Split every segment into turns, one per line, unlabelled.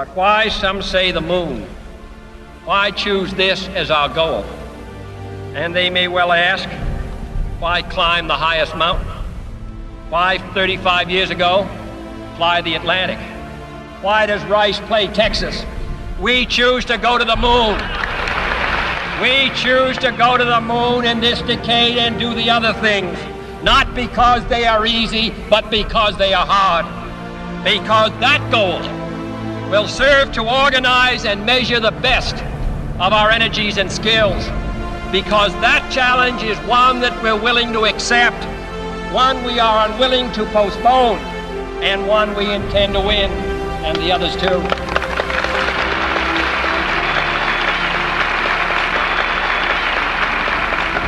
But why, some say, the moon? Why choose this as our goal? And they may well ask, why climb the highest mountain? Why, 35 years ago, fly the Atlantic? Why does Rice play Texas? We choose to go to the moon. We choose to go to the moon in this decade and do the other things, not because they are easy, but because they are hard. Because that goal will serve to organize and measure the best of our energies and skills. Because that challenge is one that we're willing to accept, one we are unwilling to postpone, and one we intend to win, and the others too.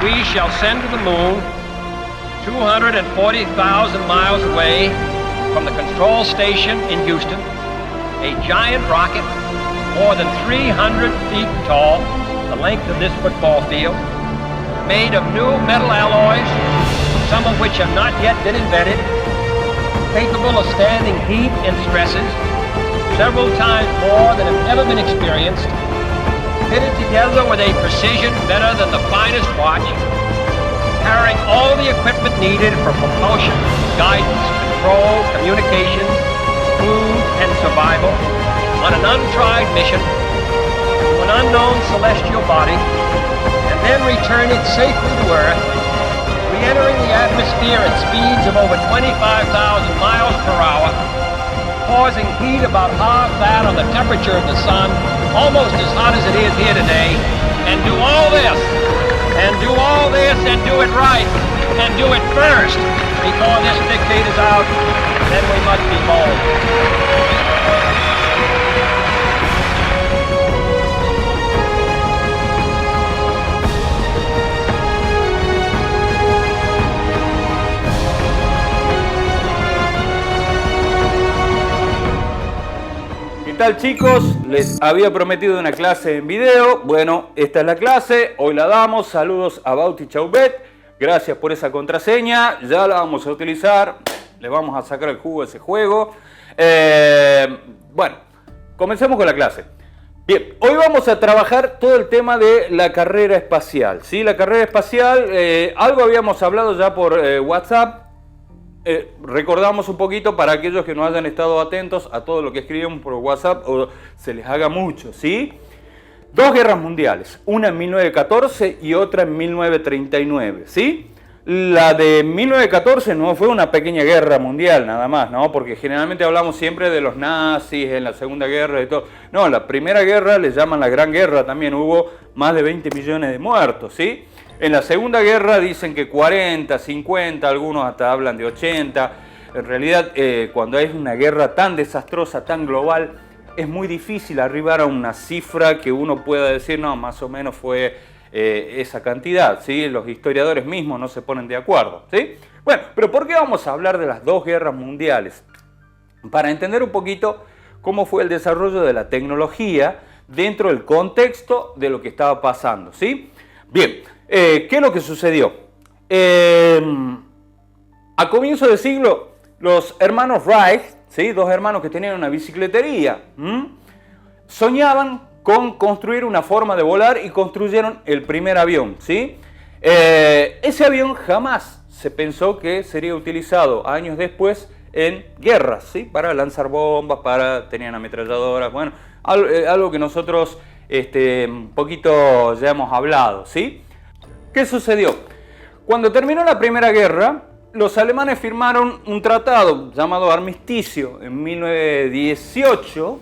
We shall send to the moon 240,000 miles away from the control station in Houston, a giant rocket more than 300 feet tall, the length of this football field, made of new metal alloys, some of which have not yet been invented, capable of standing heat and stresses several times more than have ever been experienced, fitted together with a precision better than the finest watch, carrying all the equipment needed for propulsion, guidance, control, communications, food, and survival on an untried mission to an unknown celestial body, and then return it safely to Earth, re-entering the atmosphere at speeds of over 25,000 miles per hour, causing heat about half that of the temperature of the sun, almost as hot as it is here today, and do all this, and do all this, and do it right, and do it first, before this decade is out, then we must be bold.
¿Qué tal, chicos? Les había prometido una clase en video. Bueno, esta es la clase, hoy la damos. Saludos a Bauti Chaubet, gracias por esa contraseña, ya la vamos a utilizar, le vamos a sacar el jugo a ese juego. Bueno, comencemos con la clase. Bien, hoy vamos a trabajar todo el tema de la carrera espacial, ¿sí? La carrera espacial, algo habíamos hablado ya por WhatsApp. Recordamos un poquito para aquellos que no hayan estado atentos a todo lo que escribimos por WhatsApp o se les haga mucho, ¿sí? Dos guerras mundiales, una en 1914 y otra en 1939, ¿sí? La de 1914 no fue una pequeña guerra mundial nada más, ¿no? Porque generalmente hablamos siempre de los nazis en la Segunda Guerra y todo. No, la Primera Guerra le llaman la Gran Guerra, también hubo más de 20 millones de muertos, ¿sí? En la Segunda Guerra dicen que 40, 50, algunos hasta hablan de 80. En realidad, cuando es una guerra tan desastrosa, tan global, es muy difícil arribar a una cifra que uno pueda decir, no, más o menos fue esa cantidad, ¿sí? Los historiadores mismos no se ponen de acuerdo, ¿sí? Bueno, pero ¿por qué vamos a hablar de las dos guerras mundiales? Para entender un poquito cómo fue el desarrollo de la tecnología dentro del contexto de lo que estaba pasando, ¿sí? Bien, ¿qué es lo que sucedió? A comienzo del siglo, los hermanos Wright, ¿sí? Dos hermanos que tenían una bicicletería, soñaban con construir una forma de volar y construyeron el primer avión, ¿sí? Ese avión jamás se pensó que sería utilizado años después en guerras, ¿sí? Para lanzar bombas, tenían ametralladoras, bueno, algo que nosotros un poquito ya hemos hablado, ¿sí? ¿Qué sucedió? Cuando terminó la Primera Guerra, los alemanes firmaron un tratado llamado Armisticio en 1918,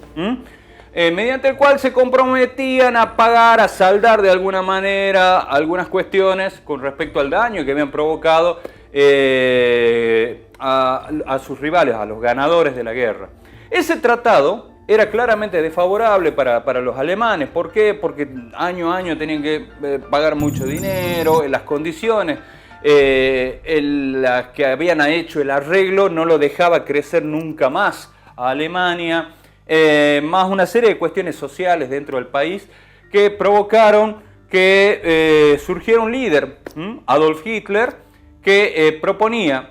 mediante el cual se comprometían a pagar, a saldar de alguna manera algunas cuestiones con respecto al daño que habían provocado a sus rivales, a los ganadores de la guerra. Ese tratado era claramente desfavorable para los alemanes. ¿Por qué? Porque año a año tenían que pagar mucho dinero, las condiciones las que habían hecho el arreglo no lo dejaba crecer nunca más a Alemania, más una serie de cuestiones sociales dentro del país que provocaron que surgiera un líder, Adolf Hitler, que proponía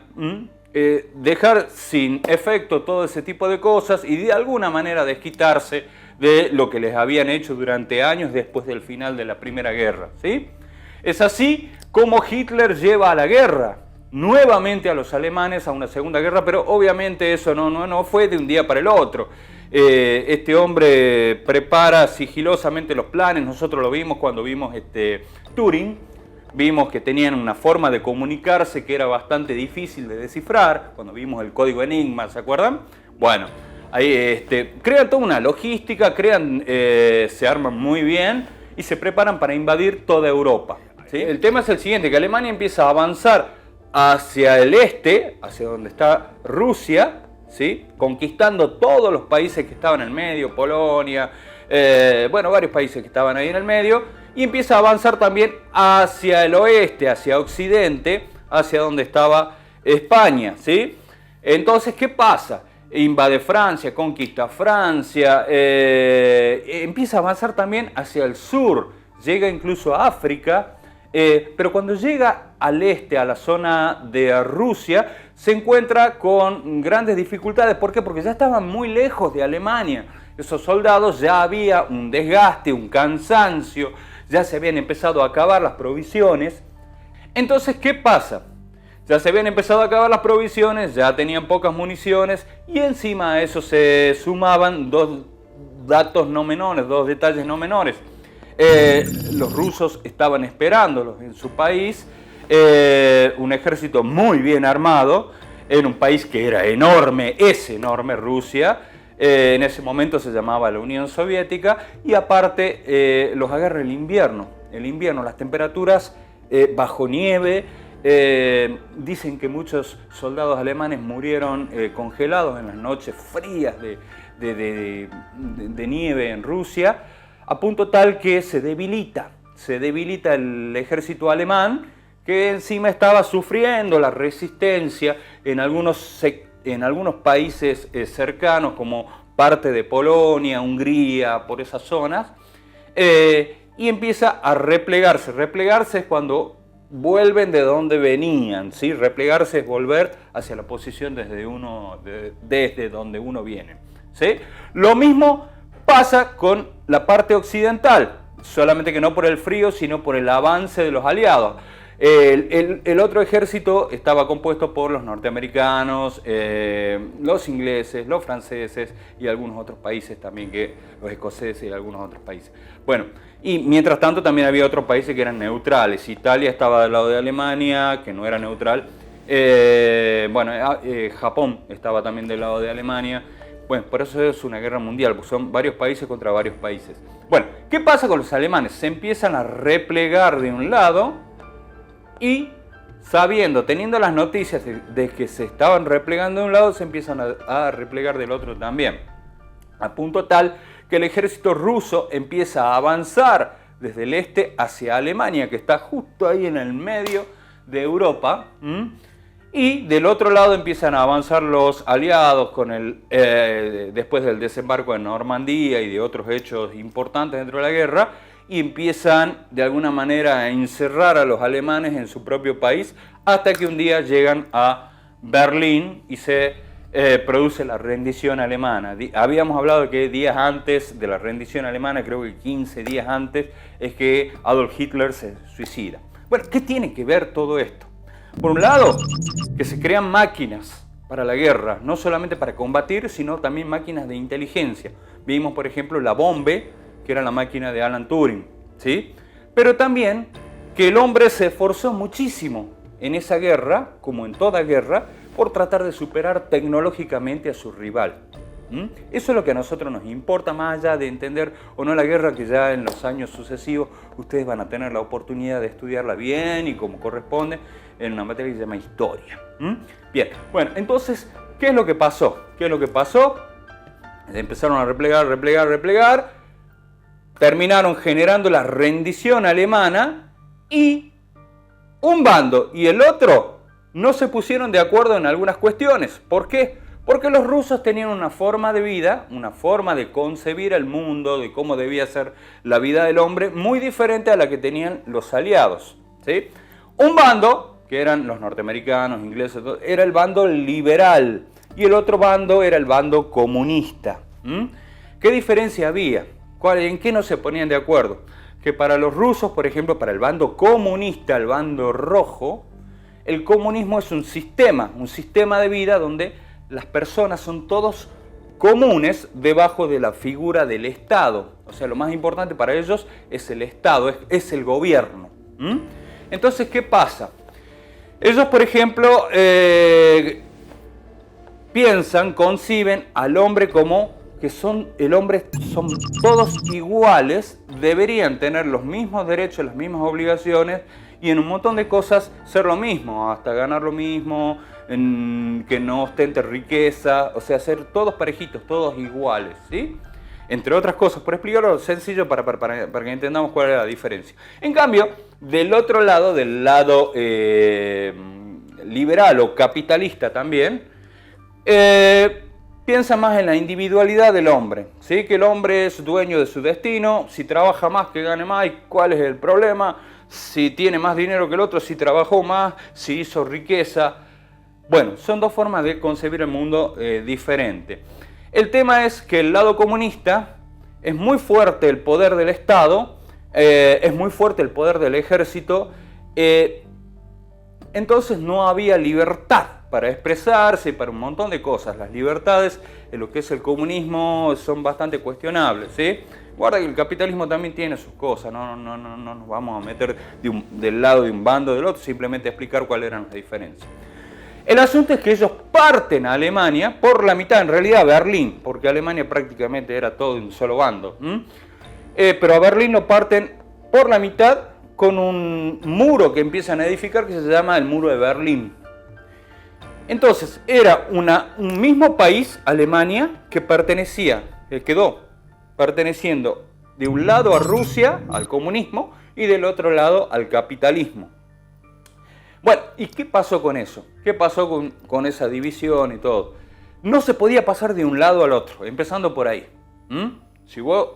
dejar sin efecto todo ese tipo de cosas y de alguna manera desquitarse de lo que les habían hecho durante años después del final de la Primera Guerra, ¿sí? Es así como Hitler lleva a la guerra nuevamente a los alemanes a una segunda guerra, pero obviamente eso no fue de un día para el otro. Este hombre prepara sigilosamente los planes. Nosotros lo vimos cuando vimos Turing. Vimos que tenían una forma de comunicarse que era bastante difícil de descifrar, cuando vimos el código Enigma, ¿se acuerdan? Bueno, ahí crean toda una logística, se arman muy bien y se preparan para invadir toda Europa, ¿sí? El tema es el siguiente, que Alemania empieza a avanzar hacia el este, hacia donde está Rusia, ¿sí? Conquistando todos los países que estaban en el medio, Polonia, varios países que estaban ahí en el medio, y empieza a avanzar también hacia el oeste, hacia occidente, hacia donde estaba España, ¿sí? Entonces, ¿qué pasa? Invade Francia, conquista Francia, empieza a avanzar también hacia el sur, llega incluso a África, pero cuando llega al este, a la zona de Rusia, se encuentra con grandes dificultades. ¿Por qué? Porque ya estaban muy lejos de Alemania. Esos soldados, ya había un desgaste, un cansancio, ya se habían empezado a acabar las provisiones. Entonces, ¿qué pasa? Ya se habían empezado a acabar las provisiones, ya tenían pocas municiones y encima a eso se sumaban dos datos no menores, dos detalles no menores. Los rusos estaban esperándolos en su país, un ejército muy bien armado, en un país que era enorme, es enorme Rusia. En ese momento se llamaba la Unión Soviética y aparte los agarra el invierno, las temperaturas bajo nieve. Dicen que muchos soldados alemanes murieron congelados en las noches frías de nieve en Rusia, a punto tal que se debilita el ejército alemán, que encima estaba sufriendo la resistencia en algunos países cercanos, como parte de Polonia, Hungría, por esas zonas, y empieza a replegarse. Replegarse es cuando vuelven de donde venían, ¿sí? Replegarse es volver hacia la posición desde donde uno viene, ¿sí? Lo mismo pasa con la parte occidental, solamente que no por el frío, sino por el avance de los aliados. El otro ejército estaba compuesto por los norteamericanos, los ingleses, los franceses y algunos otros países también, los escoceses y algunos otros países. Bueno, y mientras tanto también había otros países que eran neutrales. Italia estaba del lado de Alemania, que no era neutral. Japón estaba también del lado de Alemania. Bueno, por eso es una guerra mundial, porque son varios países contra varios países. Bueno, ¿qué pasa con los alemanes? Se empiezan a replegar de un lado y teniendo las noticias de que se estaban replegando de un lado, se empiezan a replegar del otro también. A punto tal que el ejército ruso empieza a avanzar desde el este hacia Alemania, que está justo ahí en el medio de Europa. Y del otro lado empiezan a avanzar los aliados después del desembarco en Normandía y de otros hechos importantes dentro de la guerra, y empiezan de alguna manera a encerrar a los alemanes en su propio país, hasta que un día llegan a Berlín y se produce la rendición alemana. Habíamos hablado de que días antes de la rendición alemana, creo que 15 días antes, es que Adolf Hitler se suicida. Bueno, ¿qué tiene que ver todo esto? Por un lado, que se crean máquinas para la guerra, no solamente para combatir, sino también máquinas de inteligencia. Vimos, por ejemplo, la Bombe, que era la máquina de Alan Turing, ¿sí? Pero también que el hombre se esforzó muchísimo en esa guerra, como en toda guerra, por tratar de superar tecnológicamente a su rival. Eso es lo que a nosotros nos importa, más allá de entender o no la guerra, que ya en los años sucesivos ustedes van a tener la oportunidad de estudiarla bien y como corresponde en una materia que se llama historia. Bien, bueno, entonces, ¿qué es lo que pasó? Empezaron a replegar, terminaron generando la rendición alemana y un bando y el otro no se pusieron de acuerdo en algunas cuestiones. ¿Por qué? Porque los rusos tenían una forma de vida, una forma de concebir el mundo, de cómo debía ser la vida del hombre, muy diferente a la que tenían los aliados, ¿sí? Un bando que eran los norteamericanos, ingleses, todo, era el bando liberal y el otro bando era el bando comunista. ¿Qué diferencia había? ¿En qué no se ponían de acuerdo? Que para los rusos, por ejemplo, para el bando comunista, el bando rojo, el comunismo es un sistema de vida donde las personas son todos comunes debajo de la figura del Estado. O sea, lo más importante para ellos es el Estado, es el gobierno. Entonces, ¿qué pasa? Ellos, por ejemplo, conciben al hombre como que son todos iguales, deberían tener los mismos derechos, las mismas obligaciones y en un montón de cosas ser lo mismo, hasta ganar lo mismo, que no ostente riqueza, o sea, ser todos parejitos, todos iguales, ¿sí? Entre otras cosas, por explicarlo sencillo para que entendamos cuál es la diferencia. En cambio, del otro lado, del lado liberal o capitalista también, piensa más en la individualidad del hombre, ¿sí? Que el hombre es dueño de su destino, si trabaja más que gane más, ¿cuál es el problema? Si tiene más dinero que el otro, si trabajó más, si hizo riqueza. Bueno, son dos formas de concebir el mundo diferente. El tema es que el lado comunista es muy fuerte el poder del Estado, es muy fuerte el poder del ejército, entonces no había libertad para expresarse y para un montón de cosas. Las libertades en lo que es el comunismo son bastante cuestionables, ¿sí? Guarda que el capitalismo también tiene sus cosas, no nos vamos a meter del lado de un bando o del otro, simplemente explicar cuáles eran las diferencias. El asunto es que ellos parten a Alemania por la mitad, en realidad a Berlín, porque Alemania prácticamente era todo de un solo bando. Pero a Berlín lo parten por la mitad con un muro que empiezan a edificar que se llama el Muro de Berlín. Entonces era un mismo país, Alemania, que quedó perteneciendo de un lado a Rusia, al comunismo, y del otro lado al capitalismo. Bueno, ¿y qué pasó con eso? ¿Qué pasó con esa división y todo? No se podía pasar de un lado al otro, empezando por ahí. Si vos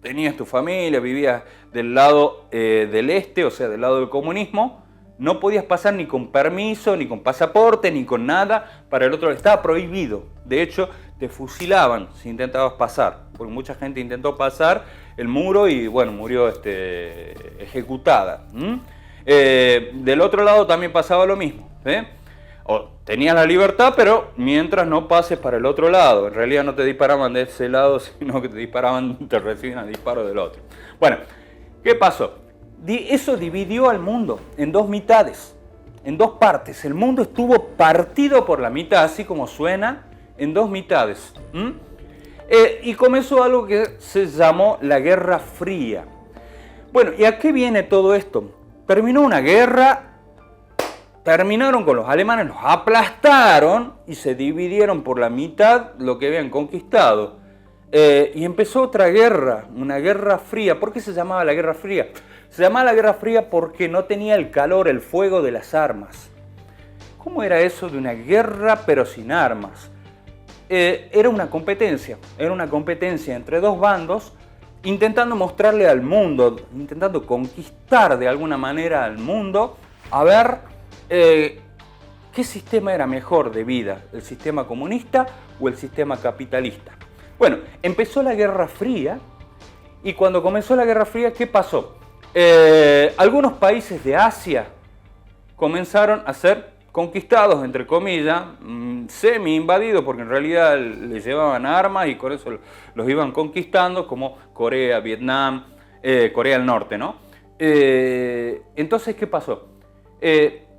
tenías tu familia, vivías del lado del este, o sea, del lado del comunismo, no podías pasar ni con permiso, ni con pasaporte, ni con nada para el otro. Estaba prohibido. De hecho, te fusilaban si intentabas pasar, porque mucha gente intentó pasar el muro y, bueno, murió ejecutada. Del otro lado también pasaba lo mismo, o tenías la libertad, pero mientras no pases para el otro lado. En realidad no te disparaban de ese lado, sino que te recibían el disparo del otro. Bueno, ¿qué pasó? Eso dividió al mundo en dos mitades, en dos partes. El mundo estuvo partido por la mitad, así como suena, en dos mitades. Y comenzó algo que se llamó la Guerra Fría. Bueno, ¿y a qué viene todo esto? Terminó una guerra, terminaron con los alemanes, los aplastaron y se dividieron por la mitad lo que habían conquistado. Y empezó otra guerra, una guerra fría. ¿Por qué se llamaba la Guerra Fría? Se llamaba la Guerra Fría porque no tenía el calor, el fuego de las armas. ¿Cómo era eso de una guerra pero sin armas? Era una competencia entre dos bandos, intentando mostrarle al mundo, intentando conquistar de alguna manera al mundo, a ver qué sistema era mejor de vida, el sistema comunista o el sistema capitalista. Bueno, empezó la Guerra Fría y cuando comenzó la Guerra Fría, ¿qué pasó? Algunos países de Asia comenzaron a ser conquistados, entre comillas, semi-invadidos, porque en realidad les llevaban armas y con eso los iban conquistando, como Corea, Vietnam, Corea del Norte, ¿no? Entonces, ¿qué pasó?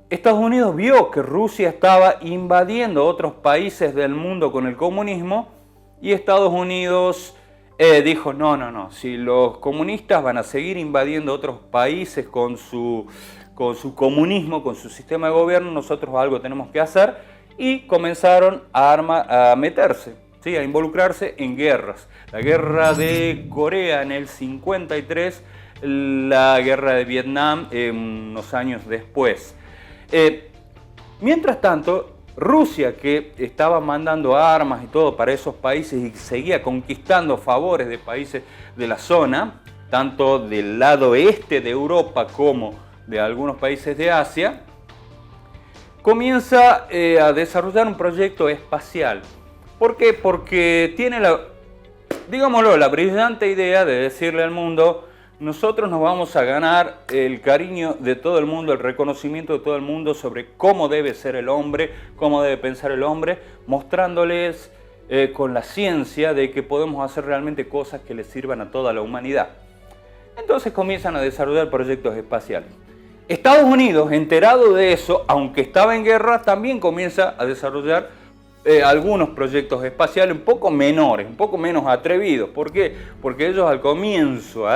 Estados Unidos vio que Rusia estaba invadiendo otros países del mundo con el comunismo y Estados Unidos dijo, no, si los comunistas van a seguir invadiendo otros países con su comunismo, con su sistema de gobierno, nosotros algo tenemos que hacer, y comenzaron a meterse, ¿sí? A involucrarse en guerras. La guerra de Corea en el 53, la guerra de Vietnam unos años después. Mientras tanto, Rusia, que estaba mandando armas y todo para esos países y seguía conquistando favores de países de la zona, tanto del lado este de Europa como de algunos países de Asia, comienza a desarrollar un proyecto espacial. ¿Por qué? Porque tiene digámoslo, la brillante idea de decirle al mundo: nosotros nos vamos a ganar el cariño de todo el mundo, el reconocimiento de todo el mundo sobre cómo debe ser el hombre, cómo debe pensar el hombre, mostrándoles con la ciencia de que podemos hacer realmente cosas que les sirvan a toda la humanidad. Entonces comienzan a desarrollar proyectos espaciales. Estados Unidos, enterado de eso, aunque estaba en guerra, también comienza a desarrollar algunos proyectos espaciales un poco menores, un poco menos atrevidos. ¿Por qué? Porque ellos al comienzo,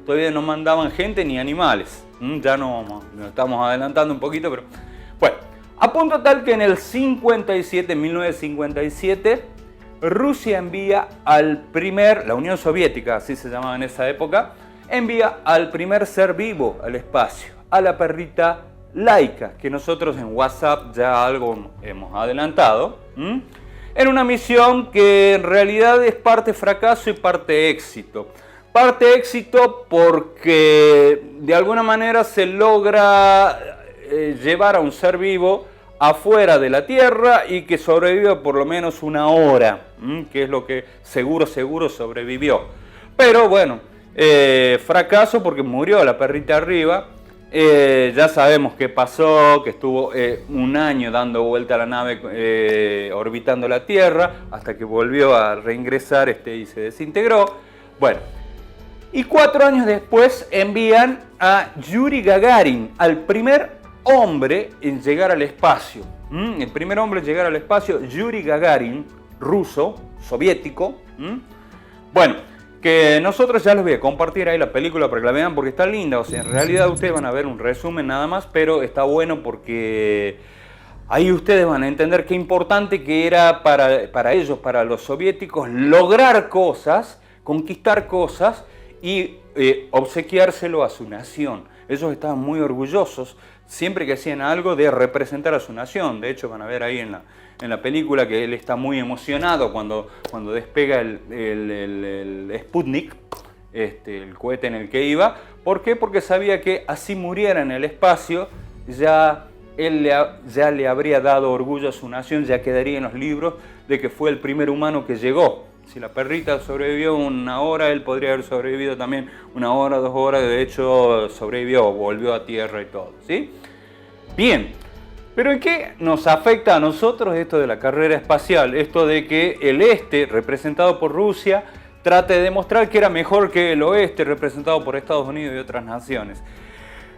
todavía no mandaban gente ni animales. Ya nos estamos adelantando un poquito, pero bueno, a punto tal que en el 1957, Rusia envía la Unión Soviética, así se llamaba en esa época, envía al primer ser vivo al espacio, a la perrita Laika, que nosotros en WhatsApp ya algo hemos adelantado, en una misión que en realidad es parte fracaso y parte éxito. Parte éxito porque de alguna manera se logra llevar a un ser vivo afuera de la Tierra y que sobreviva por lo menos una hora, que es lo que seguro sobrevivió. Pero bueno, fracaso porque murió la perrita arriba. Ya sabemos qué pasó, que estuvo un año dando vuelta a la nave orbitando la Tierra hasta que volvió a reingresar y se desintegró. Bueno, y 4 años después envían a Yuri Gagarin, al primer hombre en llegar al espacio. El primer hombre en llegar al espacio, Yuri Gagarin, ruso, soviético. Bueno, que nosotros ya les voy a compartir ahí la película para que la vean porque está linda. O sea, en realidad ustedes van a ver un resumen nada más, pero está bueno porque ahí ustedes van a entender qué importante que era para ellos, para los soviéticos, lograr cosas, conquistar cosas y obsequiárselo a su nación. Ellos estaban muy orgullosos siempre que hacían algo de representar a su nación. De hecho, van a ver ahí en la película que él está muy emocionado cuando despega el Sputnik, el cohete en el que iba. ¿Por qué? Porque sabía que así muriera en el espacio, ya le habría dado orgullo a su nación, ya quedaría en los libros de que fue el primer humano que llegó. Si la perrita sobrevivió una hora, él podría haber sobrevivido también 1 hora, 2 horas. De hecho, sobrevivió, volvió a tierra y todo, ¿sí? Bien, pero ¿en qué nos afecta a nosotros esto de la carrera espacial? Esto de que el este, representado por Rusia, trate de demostrar que era mejor que el oeste, representado por Estados Unidos y otras naciones.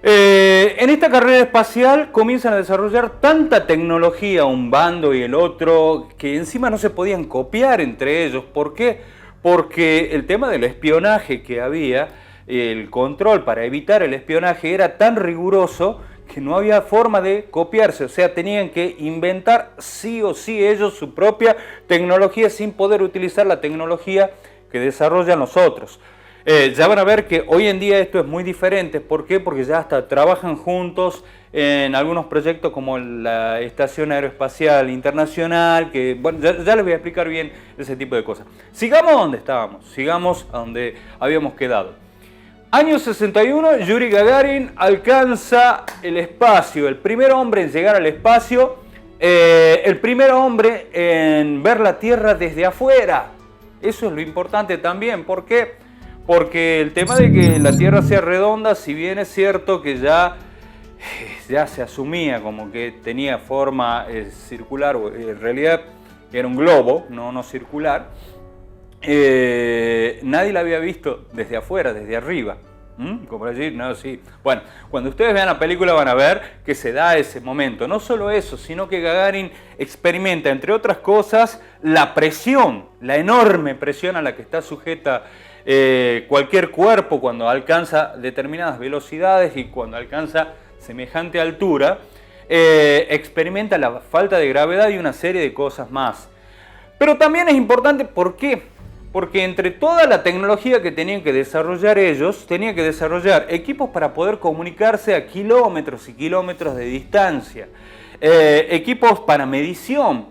En esta carrera espacial comienzan a desarrollar tanta tecnología un bando y el otro que encima no se podían copiar entre ellos. ¿Por qué? Porque el tema del espionaje que había, el control para evitar el espionaje era tan riguroso que no había forma de copiarse. O sea, tenían que inventar sí o sí ellos su propia tecnología sin poder utilizar la tecnología que desarrollan los otros. Ya van a ver que hoy en día esto es muy diferente. ¿Por qué? Porque ya hasta trabajan juntos en algunos proyectos como la Estación Aeroespacial Internacional, que bueno, ya les voy a explicar bien ese tipo de cosas. Sigamos donde estábamos, sigamos a donde habíamos quedado. Año 61, Yuri Gagarin alcanza el espacio, el primer hombre en llegar al espacio, el primer hombre en ver la Tierra desde afuera. Eso es lo importante también. ¿Por qué? Porque el tema de que la Tierra sea redonda, si bien es cierto que ya se asumía como que tenía forma circular, o en realidad era un globo, no circular, nadie la había visto desde afuera, desde arriba. Como decir, no, sí. Bueno, cuando ustedes vean la película van a ver que se da ese momento. No solo eso, sino que Gagarin experimenta, entre otras cosas, la presión, la enorme presión a la que está sujeta cualquier cuerpo cuando alcanza determinadas velocidades y cuando alcanza semejante altura. Experimenta la falta de gravedad y una serie de cosas más. Pero también es importante, ¿por qué? Porque entre toda la tecnología que tenían que desarrollar ellos, tenían que desarrollar equipos para poder comunicarse a kilómetros y kilómetros de distancia, equipos para medición,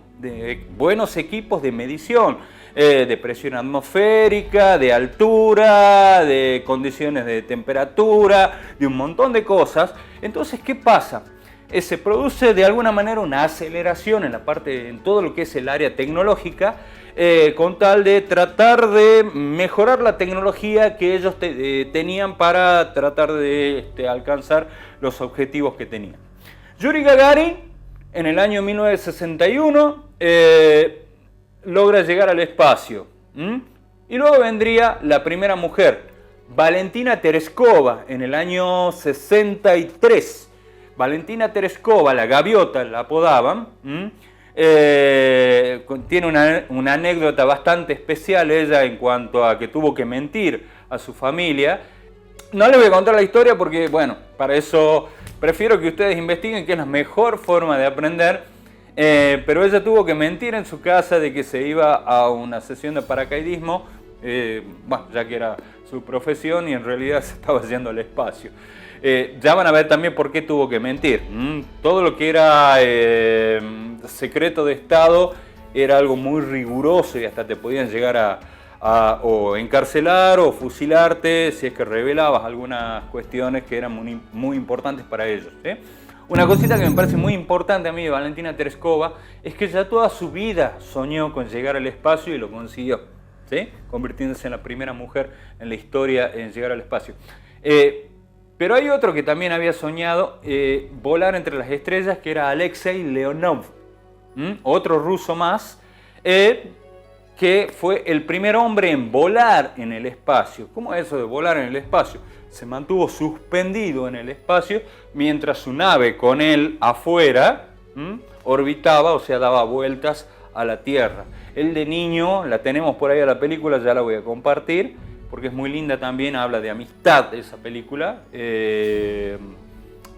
buenos equipos de medición, de presión atmosférica, de altura, de condiciones de temperatura, de un montón de cosas. Entonces, ¿qué pasa? se produce de alguna manera una aceleración en todo lo que es el área tecnológica, con tal de tratar de mejorar la tecnología que ellos tenían para tratar de alcanzar los objetivos que tenían. Yuri Gagarin, en el año 1961, logra llegar al espacio. Y luego vendría la primera mujer, Valentina Tereskova, en el año 63. Valentina Tereskova, la gaviota la apodaban, tiene una anécdota bastante especial ella en cuanto a que tuvo que mentir a su familia. No les voy a contar la historia porque, bueno, para eso prefiero que ustedes investiguen, que es la mejor forma de aprender. Pero ella tuvo que mentir en su casa de que se iba a una sesión de paracaidismo, ya que era su profesión y en realidad se estaba yendo al espacio. Ya van a ver también por qué tuvo que mentir. Todo lo que era secreto de Estado era algo muy riguroso y hasta te podían llegar o encarcelar o fusilarte si es que revelabas algunas cuestiones que eran muy importantes para ellos. Una cosita que me parece muy importante a mí de Valentina Tereskova es que ya toda su vida soñó con llegar al espacio y lo consiguió, ¿sí? Convirtiéndose en la primera mujer en la historia en llegar al espacio. Pero hay otro que también había soñado volar entre las estrellas, que era Alexei Leonov, otro ruso más, que fue el primer hombre en volar en el espacio. ¿Cómo es eso de volar en el espacio? Se mantuvo suspendido en el espacio mientras su nave con él afuera orbitaba, o sea, daba vueltas a la Tierra. Él de niño, la tenemos por ahí a la película, ya la voy a compartir, porque es muy linda también, habla de amistad esa película.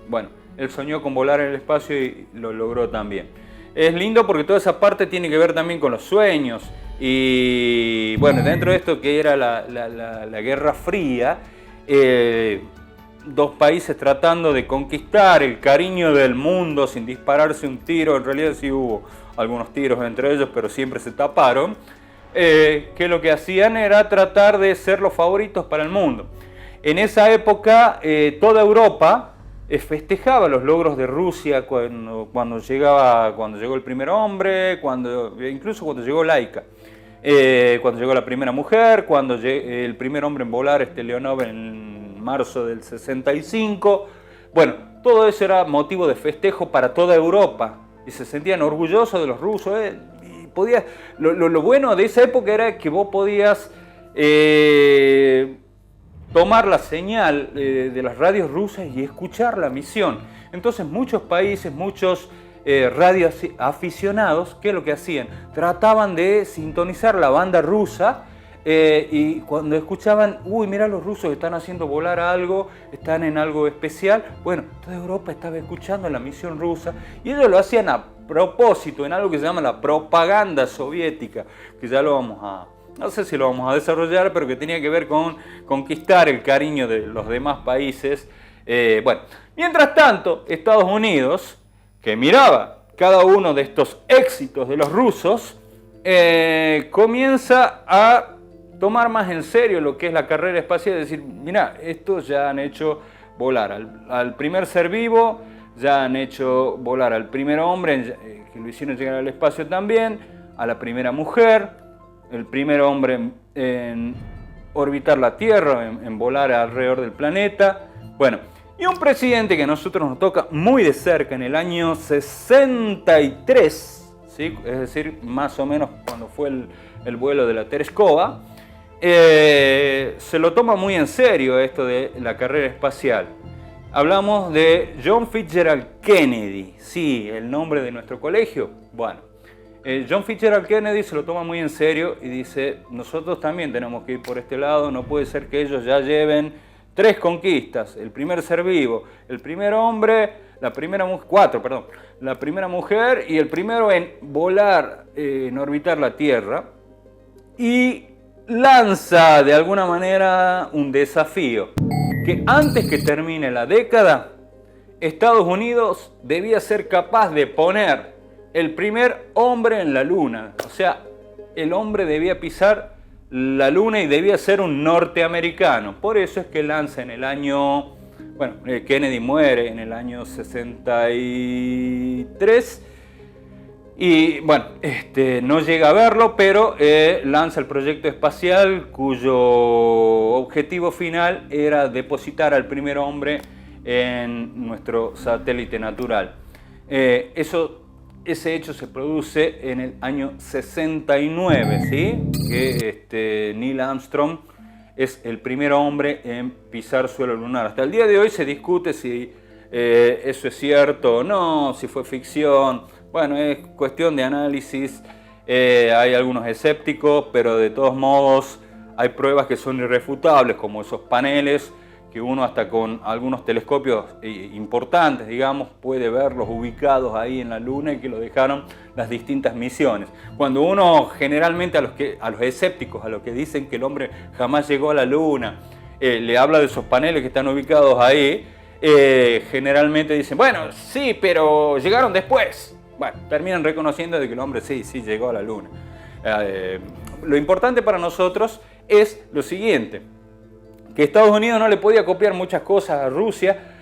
Bueno, él soñó con volar en el espacio y lo logró también. Es lindo porque toda esa parte tiene que ver también con los sueños. Y bueno, dentro de esto que era la Guerra Fría, dos países tratando de conquistar el cariño del mundo sin dispararse un tiro. En realidad sí hubo algunos tiros entre ellos, pero siempre se taparon. Que lo que hacían era tratar de ser los favoritos para el mundo. En esa época toda Europa festejaba los logros de Rusia cuando llegó el primer hombre, incluso cuando llegó Laika, cuando llegó la primera mujer, cuando el primer hombre en volar, Leonov, en marzo del 65. Bueno, todo eso era motivo de festejo para toda Europa y se sentían orgullosos de los rusos. Lo bueno de esa época era que vos podías tomar la señal de las radios rusas y escuchar la misión. Entonces muchos países, muchos radioaficionados, ¿qué es lo que hacían? Trataban de sintonizar la banda rusa y cuando escuchaban, mira, los rusos están haciendo volar algo, están en algo especial. Bueno, toda Europa estaba escuchando la misión rusa y ellos lo hacían a propósito en algo que se llama la propaganda soviética, que ya no sé si lo vamos a desarrollar, pero que tenía que ver con conquistar el cariño de los demás países. Bueno, mientras tanto, Estados Unidos, que miraba cada uno de estos éxitos de los rusos, comienza a tomar más en serio lo que es la carrera espacial, es decir, mira, estos ya han hecho volar al primer ser vivo, ya han hecho volar al primer hombre, que lo hicieron llegar al espacio también, a la primera mujer, el primer hombre en orbitar la Tierra, en volar alrededor del planeta. Bueno, y un presidente que a nosotros nos toca muy de cerca en el año 63, ¿sí? Es decir, más o menos cuando fue el vuelo de la Tereskova, se lo toma muy en serio esto de la carrera espacial. Hablamos de John Fitzgerald Kennedy, sí, el nombre de nuestro colegio. Bueno, John Fitzgerald Kennedy se lo toma muy en serio y dice, nosotros también tenemos que ir por este lado, no puede ser que ellos ya lleven 3 conquistas, el primer ser vivo, el primer hombre, la primera mujer y el primero en volar, en orbitar la Tierra, y lanza de alguna manera un desafío, que antes que termine la década, Estados Unidos debía ser capaz de poner el primer hombre en la Luna. O sea, el hombre debía pisar la Luna y debía ser un norteamericano. Por eso es que lanza en el año Bueno, Kennedy muere en el año 63 y bueno, no llega a verlo, pero lanza el proyecto espacial cuyo objetivo final era depositar al primer hombre en nuestro satélite natural. Ese hecho se produce en el año 69, ¿sí? Que Neil Armstrong es el primer hombre en pisar suelo lunar. Hasta el día de hoy se discute si eso es cierto o no, si fue ficción. Bueno, es cuestión de análisis. Hay algunos escépticos, pero de todos modos hay pruebas que son irrefutables, como esos paneles que uno hasta con algunos telescopios importantes, digamos, puede verlos ubicados ahí en la Luna y que lo dejaron las distintas misiones. Cuando uno generalmente a los escépticos, a los que dicen que el hombre jamás llegó a la Luna, le habla de esos paneles que están ubicados ahí, generalmente dicen, bueno, sí, pero llegaron después. Bueno, terminan reconociendo de que el hombre sí llegó a la Luna. Lo importante para nosotros es lo siguiente, que Estados Unidos no le podía copiar muchas cosas a Rusia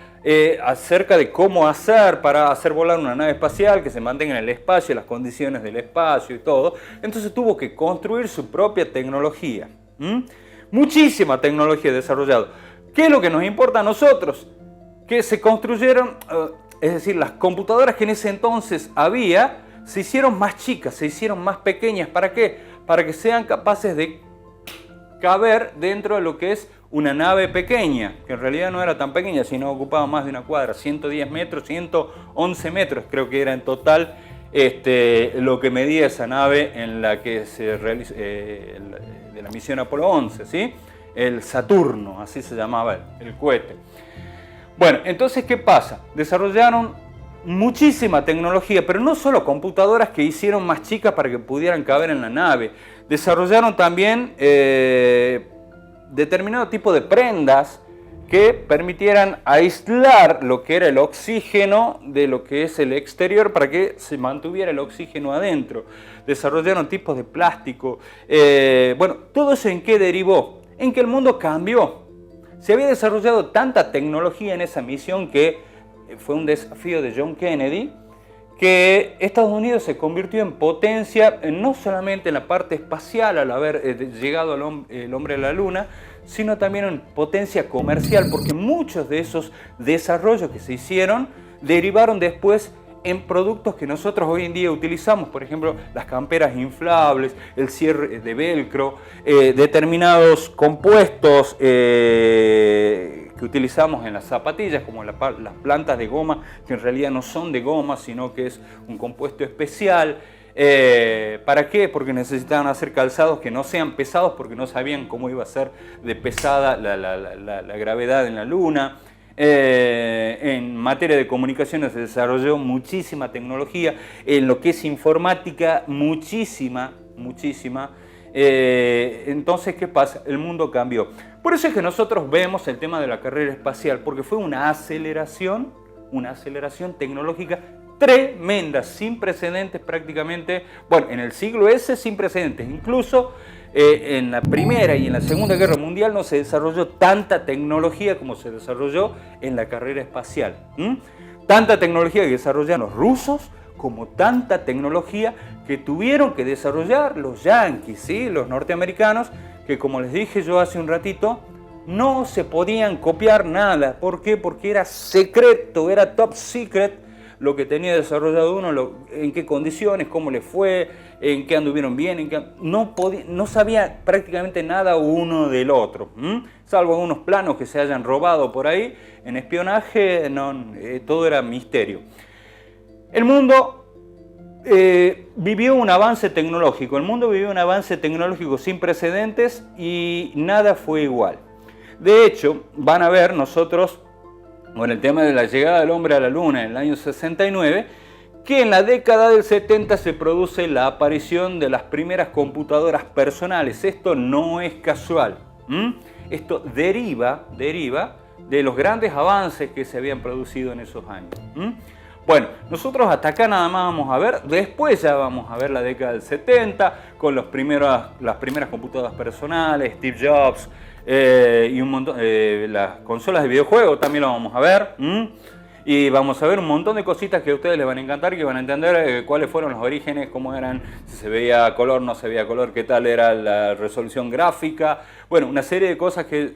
acerca de cómo hacer para hacer volar una nave espacial que se mantenga en el espacio, las condiciones del espacio y todo. Entonces tuvo que construir su propia tecnología. Muchísima tecnología desarrollada. ¿Qué es lo que nos importa a nosotros? Que se construyeron, es decir, las computadoras que en ese entonces había, se hicieron más chicas, se hicieron más pequeñas. ¿Para qué? Para que sean capaces de caber dentro de lo que es una nave pequeña, que en realidad no era tan pequeña, sino ocupaba más de una cuadra, 110 metros, 111 metros, creo que era en total lo que medía esa nave en la que se realizó de la misión Apolo 11, ¿sí? El Saturno, así se llamaba el cohete. Bueno, entonces, ¿qué pasa? Desarrollaron muchísima tecnología, pero no solo computadoras que hicieron más chicas para que pudieran caber en la nave, desarrollaron también determinado tipo de prendas que permitieran aislar lo que era el oxígeno de lo que es el exterior para que se mantuviera el oxígeno adentro. Desarrollaron tipos de plástico. Bueno, ¿todo eso en qué derivó? En que el mundo cambió. Se había desarrollado tanta tecnología en esa misión que fue un desafío de John Kennedy, que Estados Unidos se convirtió en potencia no solamente en la parte espacial al haber llegado el hombre a la Luna, sino también en potencia comercial, porque muchos de esos desarrollos que se hicieron derivaron después en productos que nosotros hoy en día utilizamos, por ejemplo, las camperas inflables, el cierre de velcro, determinados compuestos que utilizamos en las zapatillas, como las plantas de goma, que en realidad no son de goma, sino que es un compuesto especial. ¿Para qué? Porque necesitaban hacer calzados que no sean pesados, porque no sabían cómo iba a ser de pesada la gravedad en la Luna. En materia de comunicaciones se desarrolló muchísima tecnología, en lo que es informática muchísima. Entonces, ¿qué pasa? El mundo cambió. Por eso es que nosotros vemos el tema de la carrera espacial, porque fue una aceleración tecnológica tremenda, sin precedentes prácticamente, bueno, en el siglo ese sin precedentes, incluso en la Primera y en la Segunda Guerra Mundial no se desarrolló tanta tecnología como se desarrolló en la carrera espacial. Tanta tecnología que desarrollaron los rusos, como tanta tecnología que tuvieron que desarrollar los yanquis, ¿sí? Los norteamericanos, que como les dije yo hace un ratito, no se podían copiar nada. ¿Por qué? Porque era secreto, era top secret lo que tenía desarrollado uno, en qué condiciones, cómo le fue, en qué anduvieron bien, no sabía prácticamente nada uno del otro, salvo algunos planos que se hayan robado por ahí. En espionaje todo era misterio. El mundo vivió un avance tecnológico, sin precedentes y nada fue igual. De hecho, van a ver nosotros, con el tema de la llegada del hombre a la Luna en el año 69, que en la década del 70 se produce la aparición de las primeras computadoras personales. Esto no es casual. Esto deriva de los grandes avances que se habían producido en esos años. Bueno, nosotros hasta acá nada más vamos a ver, después ya vamos a ver la década del 70, con las primeras computadoras personales, Steve Jobs, y un montón, las consolas de videojuegos también lo vamos a ver. Y vamos a ver un montón de cositas que a ustedes les van a encantar, que van a entender cuáles fueron los orígenes, cómo eran, si se veía color, no se veía color, qué tal era la resolución gráfica. Bueno, una serie de cosas que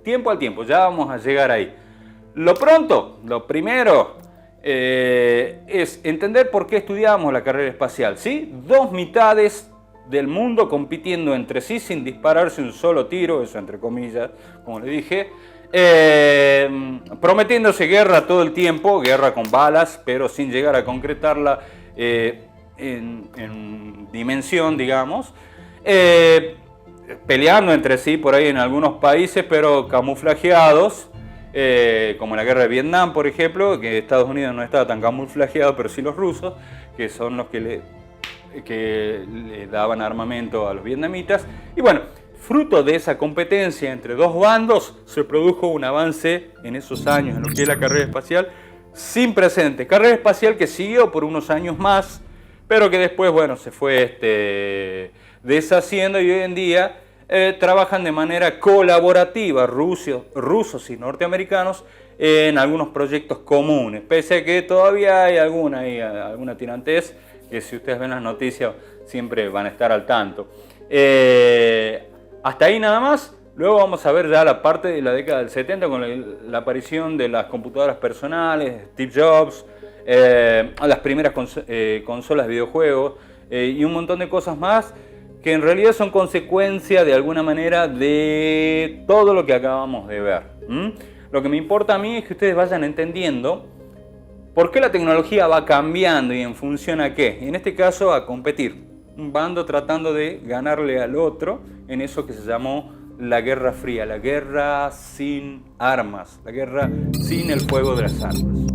tiempo al tiempo, ya vamos a llegar ahí. Lo primero es entender por qué estudiamos la carrera espacial, ¿sí? Dos mitades del mundo compitiendo entre sí sin dispararse un solo tiro, eso entre comillas, como le dije. Prometiéndose guerra todo el tiempo, guerra con balas, pero sin llegar a concretarla en dimensión, digamos. Peleando entre sí por ahí en algunos países, pero camuflajeados, como la guerra de Vietnam, por ejemplo, que Estados Unidos no estaba tan camuflajeado, pero sí los rusos, que son los que le daban armamento a los vietnamitas. Y bueno, fruto de esa competencia entre dos bandos, se produjo un avance en esos años en lo que es la carrera espacial sin precedentes. Carrera espacial que siguió por unos años más, pero que después, bueno, se fue deshaciendo y hoy en día trabajan de manera colaborativa rusos y norteamericanos en algunos proyectos comunes, pese a que todavía hay alguna tirantez que si ustedes ven las noticias siempre van a estar al tanto. Hasta ahí nada más. Luego vamos a ver ya la parte de la década del 70 con la aparición de las computadoras personales, Steve Jobs, las primeras consolas de videojuegos y un montón de cosas más que en realidad son consecuencia de alguna manera de todo lo que acabamos de ver. Lo que me importa a mí es que ustedes vayan entendiendo por qué la tecnología va cambiando y en función a qué. En este caso a competir. Un bando tratando de ganarle al otro en eso que se llamó la Guerra Fría, la guerra sin armas, la guerra sin el fuego de las armas.